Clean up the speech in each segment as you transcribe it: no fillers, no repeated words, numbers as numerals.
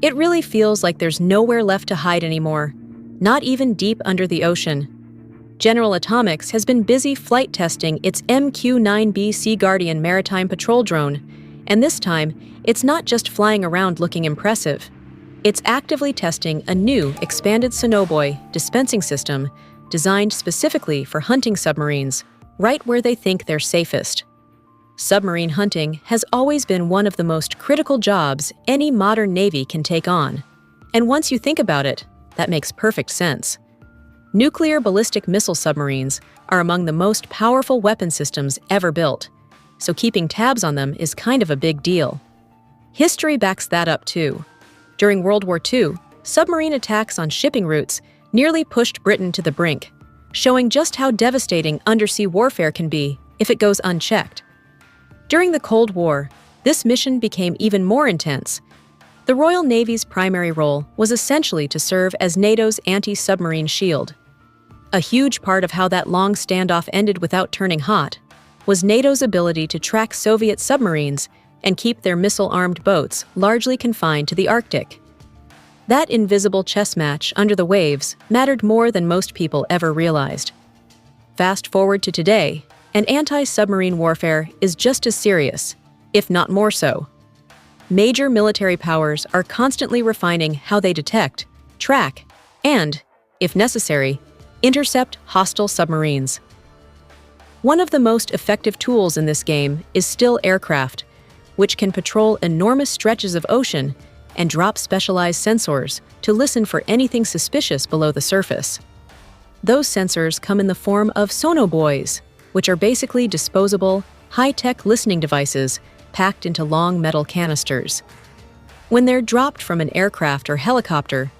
It really feels like there's nowhere left to hide anymore, not even deep under the ocean. General Atomics has been busy flight testing its MQ-9B SeaGuardian maritime patrol drone, and this time, it's not just flying around looking impressive. It's actively testing a new expanded sonobuoy dispensing system designed specifically for hunting submarines, right where they think they're safest. Submarine hunting has always been one of the most critical jobs any modern Navy can take on. And once you think about it, that makes perfect sense. Nuclear ballistic missile submarines are among the most powerful weapon systems ever built, so keeping tabs on them is kind of a big deal. History backs that up too. During World War II, submarine attacks on shipping routes nearly pushed Britain to the brink, showing just how devastating undersea warfare can be if it goes unchecked. During the Cold War, this mission became even more intense. The Royal Navy's primary role was essentially to serve as NATO's anti-submarine shield. A huge part of how that long standoff ended without turning hot was NATO's ability to track Soviet submarines and keep their missile-armed boats largely confined to the Arctic. That invisible chess match under the waves mattered more than most people ever realized. Fast forward to today, and anti-submarine warfare is just as serious, if not more so. Major military powers are constantly refining how they detect, track, and, if necessary, intercept hostile submarines. One of the most effective tools in this game is still aircraft, which can patrol enormous stretches of ocean and drop specialized sensors to listen for anything suspicious below the surface. Those sensors come in the form of sonobuoys, which are basically disposable, high-tech listening devices packed into long metal canisters. When they're dropped from an aircraft or helicopter,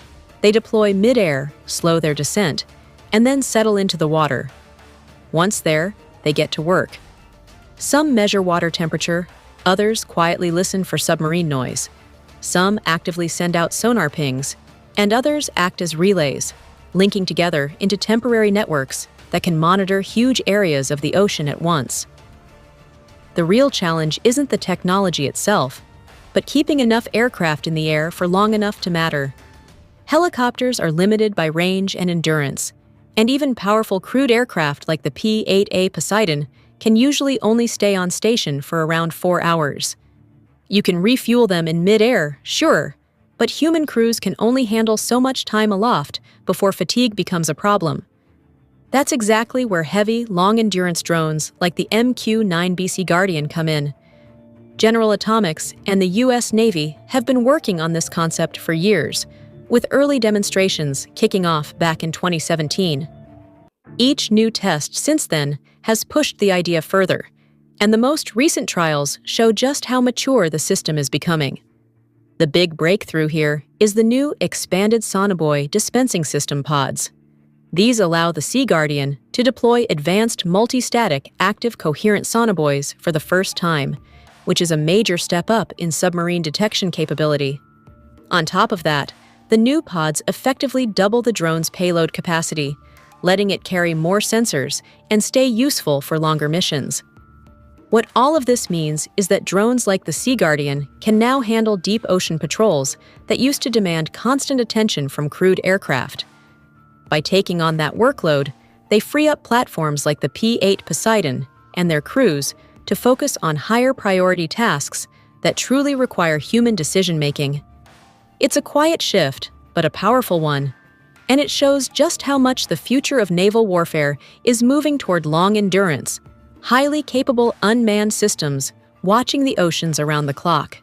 they deploy mid-air, slow their descent, and then settle into the water. Once there, they get to work. Some measure water temperature, others quietly listen for submarine noise. Some actively send out sonar pings, and others act as relays, linking together into temporary networks that can monitor huge areas of the ocean at once. The real challenge isn't the technology itself, but keeping enough aircraft in the air for long enough to matter. Helicopters are limited by range and endurance, and even powerful crewed aircraft like the P-8A Poseidon can usually only stay on station for around 4 hours. You can refuel them in mid-air, sure, but human crews can only handle so much time aloft before fatigue becomes a problem. That's exactly where heavy, long-endurance drones like the MQ-9B SeaGuardian come in. General Atomics and the U.S. Navy have been working on this concept for years, with early demonstrations kicking off back in 2017. Each new test since then has pushed the idea further, and the most recent trials show just how mature the system is becoming. The big breakthrough here is the new expanded sonobuoy dispensing system pods. These allow the SeaGuardian to deploy advanced multi-static active coherent sonobuoys for the first time, which is a major step up in submarine detection capability. On top of that, the new pods effectively double the drone's payload capacity, letting it carry more sensors and stay useful for longer missions. What all of this means is that drones like the SeaGuardian can now handle deep ocean patrols that used to demand constant attention from crewed aircraft. By taking on that workload, they free up platforms like the P-8 Poseidon and their crews to focus on higher priority tasks that truly require human decision-making. It's a quiet shift, but a powerful one, and it shows just how much the future of naval warfare is moving toward long endurance, highly capable unmanned systems watching the oceans around the clock.